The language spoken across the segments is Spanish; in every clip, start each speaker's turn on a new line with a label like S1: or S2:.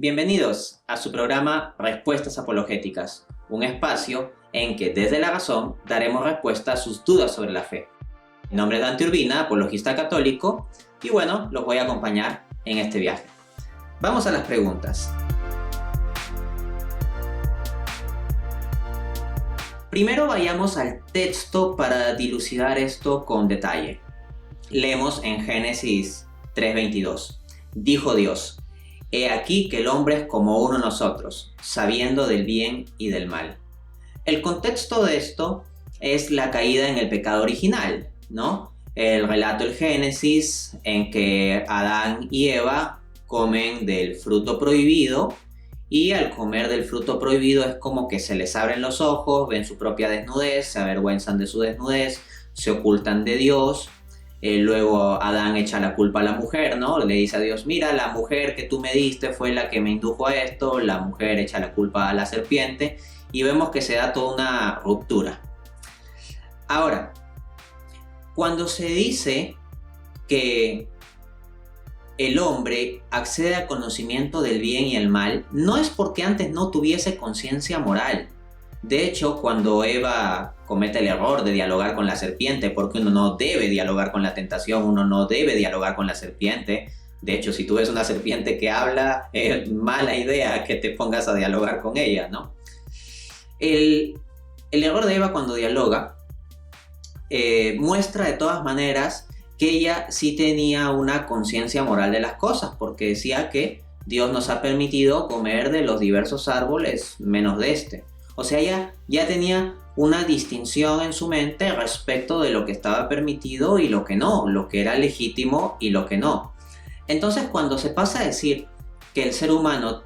S1: Bienvenidos a su programa Respuestas Apologéticas, un espacio en que desde la razón daremos respuesta a sus dudas sobre la fe. Mi nombre es Dante Urbina, apologista católico, y bueno, los voy a acompañar en este viaje. Vamos a las preguntas. Primero vayamos al texto para dilucidar esto con detalle. Leemos en Génesis 3:22. Dijo Dios: He aquí que el hombre es como uno de nosotros, sabiendo del bien y del mal. El contexto de esto es la caída en el pecado original, ¿no? El relato del Génesis en que Adán y Eva comen del fruto prohibido, y al comer del fruto prohibido es como que se les abren los ojos, ven su propia desnudez, se avergüenzan de su desnudez, se ocultan de Dios. Luego Adán echa la culpa a la mujer, ¿no? Le dice a Dios: mira, la mujer que tú me diste fue la que me indujo a esto. La mujer echa la culpa a la serpiente y vemos que se da toda una ruptura. Ahora, cuando se dice que el hombre accede al conocimiento del bien y el mal, no es porque antes no tuviese conciencia moral. De hecho, cuando Eva comete el error de dialogar con la serpiente, porque uno no debe dialogar con la tentación, uno no debe dialogar con la serpiente. De hecho, si tú ves una serpiente que habla, es mala idea que te pongas a dialogar con ella, ¿no? El error de Eva cuando dialoga muestra de todas maneras que ella sí tenía una conciencia moral de las cosas, porque decía que Dios nos ha permitido comer de los diversos árboles menos de este. O sea, ella ya tenía una distinción en su mente respecto de lo que estaba permitido y lo que no, lo que era legítimo y lo que no. Entonces, cuando se pasa a decir que el ser humano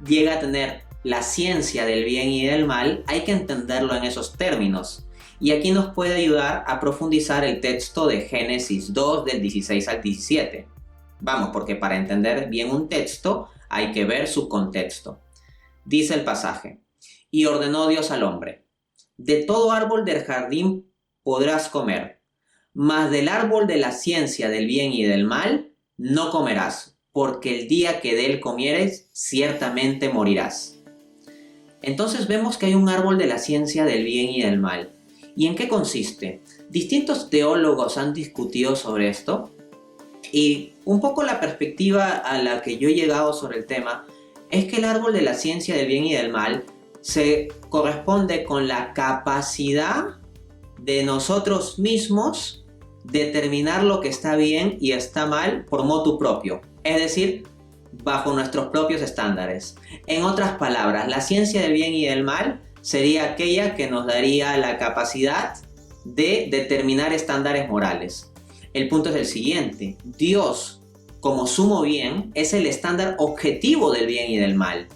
S1: llega a tener la ciencia del bien y del mal, hay que entenderlo en esos términos. Y aquí nos puede ayudar a profundizar el texto de Génesis 2 del 16 al 17. Vamos, porque para entender bien un texto hay que ver su contexto. Dice el pasaje: Y ordenó Dios al hombre: de todo árbol del jardín podrás comer, mas del árbol de la ciencia del bien y del mal no comerás, porque el día que de él comieres, ciertamente morirás. Entonces vemos que hay un árbol de la ciencia del bien y del mal. ¿Y en qué consiste? Distintos teólogos han discutido sobre esto, y un poco la perspectiva a la que yo he llegado sobre el tema es que el árbol de la ciencia del bien y del mal se corresponde con la capacidad de nosotros mismos determinar lo que está bien y está mal por motu propio, es decir, bajo nuestros propios estándares. En otras palabras, la ciencia del bien y del mal sería aquella que nos daría la capacidad de determinar estándares morales. El punto es el siguiente: Dios, como sumo bien, es el estándar objetivo del bien y del mal.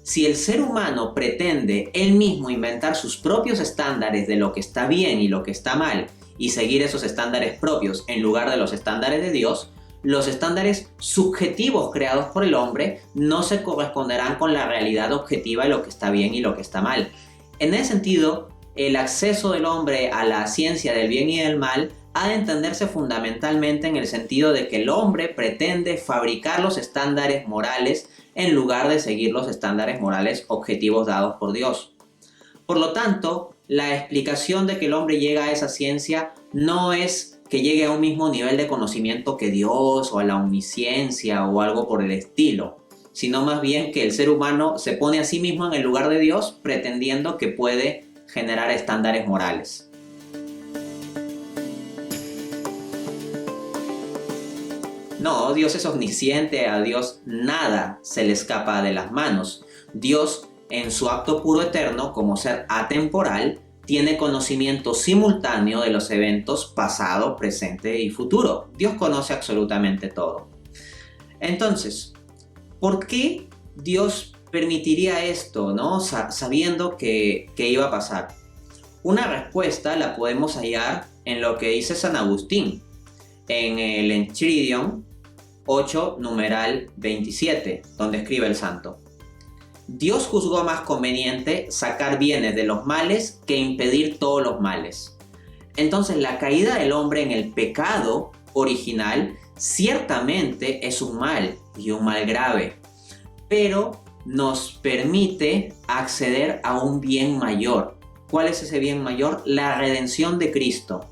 S1: Si el ser humano pretende él mismo inventar sus propios estándares de lo que está bien y lo que está mal y seguir esos estándares propios en lugar de los estándares de Dios, los estándares subjetivos creados por el hombre no se corresponderán con la realidad objetiva de lo que está bien y lo que está mal. En ese sentido, el acceso del hombre a la ciencia del bien y del mal ha de entenderse fundamentalmente en el sentido de que el hombre pretende fabricar los estándares morales en lugar de seguir los estándares morales objetivos dados por Dios. Por lo tanto, la explicación de que el hombre llega a esa ciencia no es que llegue a un mismo nivel de conocimiento que Dios o a la omnisciencia o algo por el estilo, sino más bien que el ser humano se pone a sí mismo en el lugar de Dios pretendiendo que puede generar estándares morales. No, Dios es omnisciente, a Dios nada se le escapa de las manos. Dios, en su acto puro eterno, como ser atemporal, tiene conocimiento simultáneo de los eventos pasado, presente y futuro. Dios conoce absolutamente todo. Entonces, ¿por qué Dios permitiría esto, ¿no? Sabiendo que iba a pasar? Una respuesta la podemos hallar en lo que dice San Agustín, en el Enchiridion 8, numeral 27, donde escribe el santo: Dios juzgó más conveniente sacar bienes de los males que impedir todos los males. Entonces, la caída del hombre en el pecado original ciertamente es un mal, y un mal grave. pero nos permite acceder a un bien mayor. ¿Cuál es ese bien mayor? La redención de Cristo.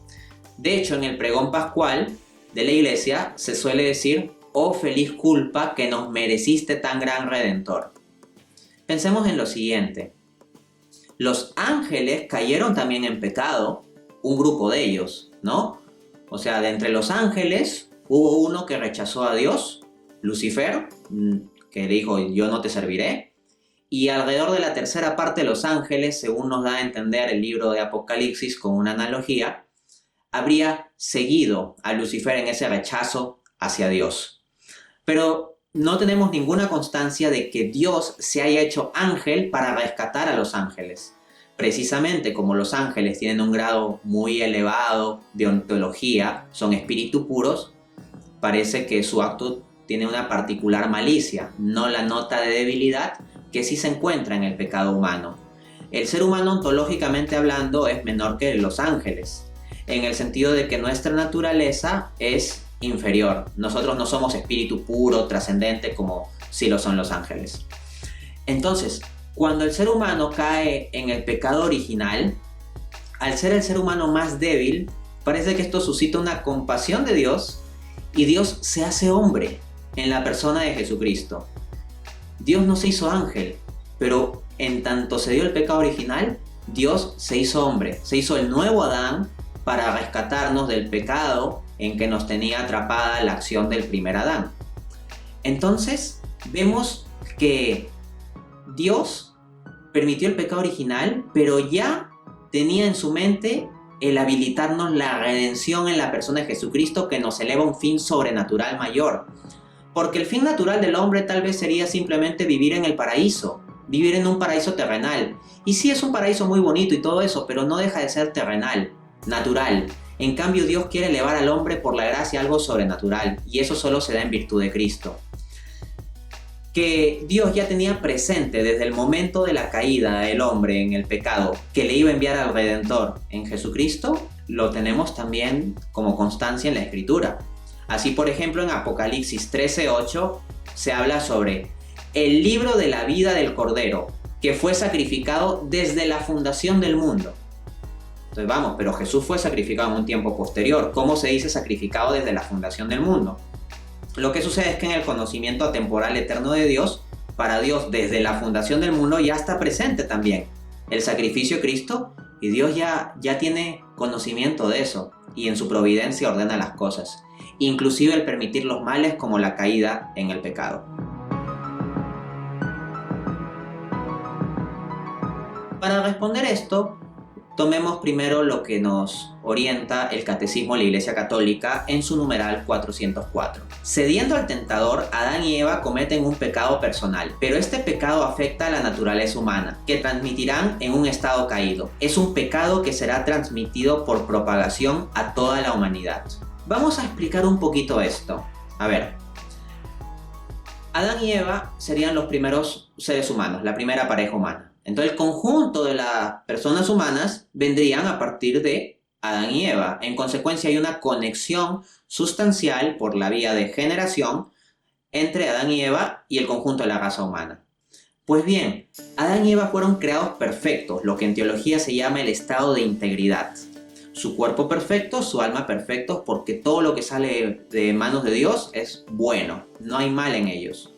S1: De hecho, en el pregón pascual de la iglesia se suele decir: oh feliz culpa que nos mereciste tan gran redentor. Pensemos en lo siguiente. Los ángeles cayeron también en pecado, un grupo de ellos, ¿no? O sea, de entre los ángeles hubo uno que rechazó a Dios, Lucifer, que dijo: yo no te serviré. Y alrededor de la tercera parte de los ángeles, según nos da a entender el libro de Apocalipsis con una analogía, habría seguido a Lucifer en ese rechazo hacia Dios. Pero no tenemos ninguna constancia de que Dios se haya hecho ángel para rescatar a los ángeles. Precisamente como los ángeles tienen un grado muy elevado de ontología, son espíritus puros, parece que su acto tiene una particular malicia, no la nota de debilidad que sí se encuentra en el pecado humano. El ser humano, ontológicamente hablando, es menor que los ángeles, en el sentido de que nuestra naturaleza es inferior. Nosotros no somos espíritu puro, trascendente, como sí lo son los ángeles. Entonces, cuando el ser humano cae en el pecado original, al ser el ser humano más débil, parece que esto suscita una compasión de Dios y Dios se hace hombre en la persona de Jesucristo. Dios no se hizo ángel, pero en tanto se dio el pecado original, Dios se hizo hombre, se hizo el nuevo Adán para rescatarnos del pecado en que nos tenía atrapada la acción del primer Adán. Entonces, vemos que Dios permitió el pecado original, pero ya tenía en su mente el habilitarnos la redención en la persona de Jesucristo, que nos eleva a un fin sobrenatural mayor. Porque el fin natural del hombre tal vez sería simplemente vivir en el paraíso, vivir en un paraíso terrenal. Y sí, es un paraíso muy bonito y todo eso, pero no deja de ser terrenal, natural. En cambio, Dios quiere elevar al hombre por la gracia a algo sobrenatural, y eso solo se da en virtud de Cristo. Que Dios ya tenía presente desde el momento de la caída del hombre en el pecado, que le iba a enviar al Redentor en Jesucristo, lo tenemos también como constancia en la Escritura. Así, por ejemplo, en Apocalipsis 13:8 se habla sobre el libro de la vida del Cordero, que fue sacrificado desde la fundación del mundo. Entonces vamos, pero Jesús fue sacrificado en un tiempo posterior. ¿Cómo se dice sacrificado desde la fundación del mundo? Lo que sucede es que en el conocimiento atemporal eterno de Dios, para Dios desde la fundación del mundo ya está presente también el sacrificio de Cristo, y Dios ya tiene conocimiento de eso, y en su providencia ordena las cosas, inclusive el permitir los males como la caída en el pecado. Para responder esto, tomemos primero lo que nos orienta el Catecismo de la Iglesia Católica en su numeral 404. Cediendo al tentador, Adán y Eva cometen un pecado personal, pero este pecado afecta a la naturaleza humana, que transmitirán en un estado caído. Es un pecado que será transmitido por propagación a toda la humanidad. Vamos a explicar un poquito esto. A ver, Adán y Eva serían los primeros seres humanos, la primera pareja humana. Entonces el conjunto de las personas humanas vendrían a partir de Adán y Eva. En consecuencia hay una conexión sustancial por la vía de generación entre Adán y Eva y el conjunto de la raza humana. Pues bien, Adán y Eva fueron creados perfectos, lo que en teología se llama el estado de integridad. Su cuerpo perfecto, su alma perfectos, porque todo lo que sale de manos de Dios es bueno, no hay mal en ellos.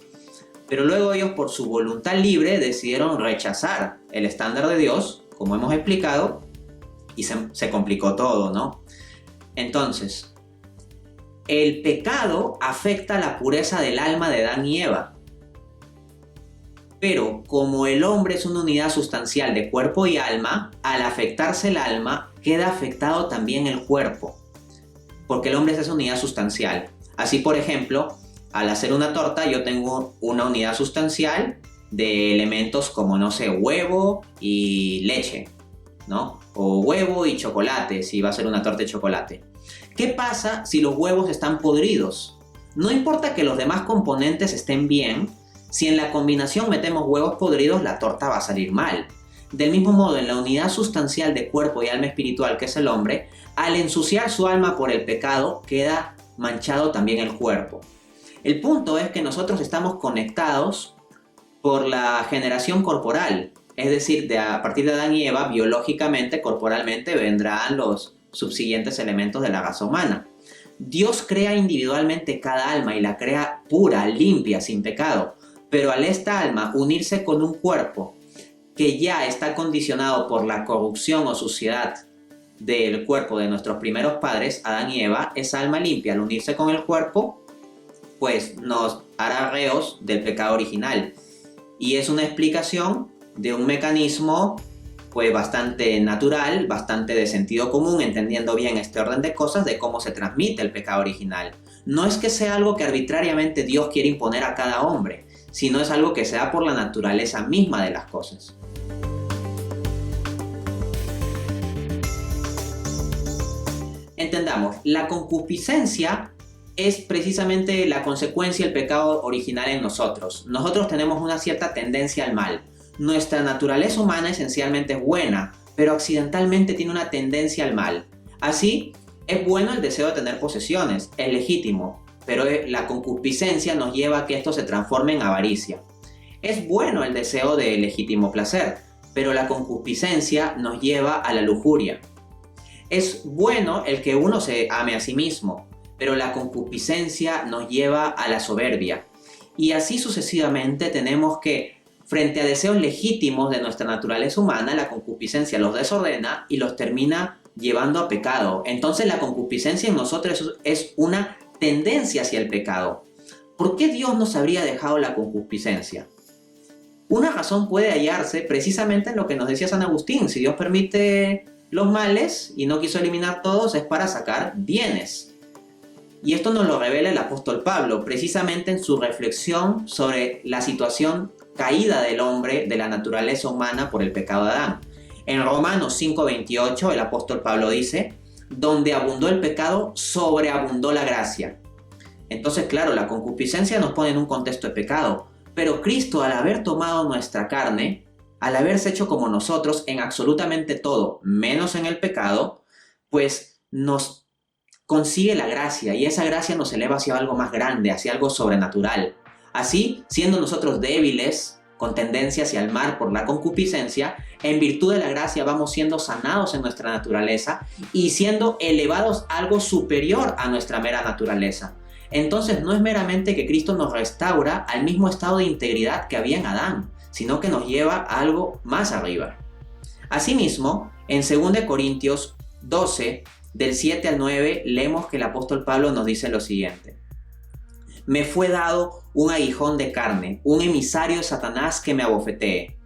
S1: Pero luego ellos, por su voluntad libre, decidieron rechazar el estándar de Dios, como hemos explicado, y se complicó todo, ¿no? Entonces, el pecado afecta la pureza del alma de Adán y Eva. Pero como el hombre es una unidad sustancial de cuerpo y alma, al afectarse el alma, queda afectado también el cuerpo, porque el hombre es esa unidad sustancial. Así, por ejemplo, al hacer una torta yo tengo una unidad sustancial de elementos como, no sé, huevo y leche, ¿no? O huevo y chocolate, si va a ser una torta de chocolate. ¿Qué pasa si los huevos están podridos? No importa que los demás componentes estén bien, si en la combinación metemos huevos podridos, la torta va a salir mal. Del mismo modo, en la unidad sustancial de cuerpo y alma espiritual que es el hombre, al ensuciar su alma por el pecado, queda manchado también el cuerpo. El punto es que nosotros estamos conectados por la generación corporal. Es decir, a partir de Adán y Eva, biológicamente, corporalmente, vendrán los subsiguientes elementos de la raza humana. Dios crea individualmente cada alma y la crea pura, limpia, sin pecado. Pero al esta alma unirse con un cuerpo que ya está condicionado por la corrupción o suciedad del cuerpo de nuestros primeros padres, Adán y Eva, esa alma limpia al unirse con el cuerpo, pues nos hará reos del pecado original. Y es una explicación de un mecanismo pues bastante natural, bastante de sentido común, entendiendo bien este orden de cosas de cómo se transmite el pecado original. No es que sea algo que arbitrariamente Dios quiere imponer a cada hombre, sino es algo que se da por la naturaleza misma de las cosas. Entendamos, la concupiscencia es precisamente la consecuencia del pecado original en nosotros. Nosotros tenemos una cierta tendencia al mal. Nuestra naturaleza humana esencialmente es buena, pero accidentalmente tiene una tendencia al mal. Así, es bueno el deseo de tener posesiones, es legítimo, pero la concupiscencia nos lleva a que esto se transforme en avaricia. Es bueno el deseo de legítimo placer, pero la concupiscencia nos lleva a la lujuria. Es bueno el que uno se ame a sí mismo, pero la concupiscencia nos lleva a la soberbia. Y así sucesivamente tenemos que, frente a deseos legítimos de nuestra naturaleza humana, la concupiscencia los desordena y los termina llevando a pecado. Entonces la concupiscencia en nosotros es una tendencia hacia el pecado. ¿Por qué Dios nos habría dejado la concupiscencia? Una razón puede hallarse precisamente en lo que nos decía San Agustín. Si Dios permite los males y no quiso eliminar todos, es para sacar bienes. Y esto nos lo revela el apóstol Pablo, precisamente en su reflexión sobre la situación caída del hombre, de la naturaleza humana por el pecado de Adán. En Romanos 5:28 el apóstol Pablo dice: donde abundó el pecado, sobreabundó la gracia. Entonces, claro, la concupiscencia nos pone en un contexto de pecado, pero Cristo, al haber tomado nuestra carne, al haberse hecho como nosotros en absolutamente todo, menos en el pecado, pues nos consigue la gracia, y esa gracia nos eleva hacia algo más grande, hacia algo sobrenatural. Así, siendo nosotros débiles, con tendencia hacia el mal por la concupiscencia, en virtud de la gracia vamos siendo sanados en nuestra naturaleza y siendo elevados a algo superior a nuestra mera naturaleza. Entonces no es meramente que Cristo nos restaura al mismo estado de integridad que había en Adán, sino que nos lleva a algo más arriba. Asimismo, en 2 Corintios 12, del 7 al 9, leemos que el apóstol Pablo nos dice lo siguiente: me fue dado un aguijón de carne, un emisario de Satanás que me abofetee.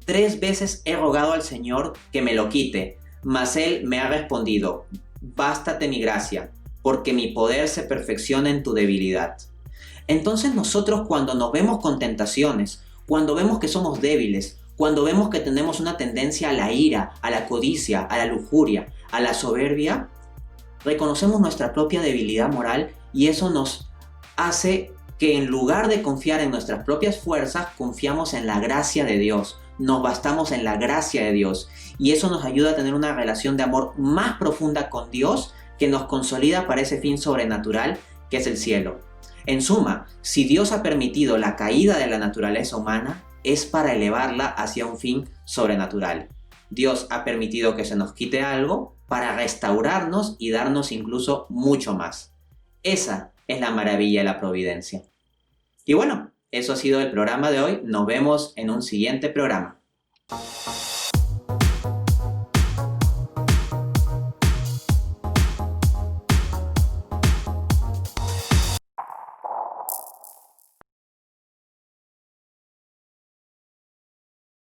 S1: 3 veces he rogado al Señor que me lo quite, mas Él me ha respondido: bástate mi gracia, porque mi poder se perfecciona en tu debilidad. Entonces nosotros, cuando nos vemos con tentaciones, cuando vemos que somos débiles, cuando vemos que tenemos una tendencia a la ira, a la codicia, a la lujuria, a la soberbia, reconocemos nuestra propia debilidad moral, y eso nos hace que, en lugar de confiar en nuestras propias fuerzas, confiamos en la gracia de Dios, nos bastamos en la gracia de Dios, y eso nos ayuda a tener una relación de amor más profunda con Dios, que nos consolida para ese fin sobrenatural que es el cielo. En suma, si Dios ha permitido la caída de la naturaleza humana, es para elevarla hacia un fin sobrenatural. Dios ha permitido que se nos quite algo para restaurarnos y darnos incluso mucho más. Esa es la maravilla de la providencia. Y bueno, eso ha sido el programa de hoy. Nos vemos en un siguiente programa.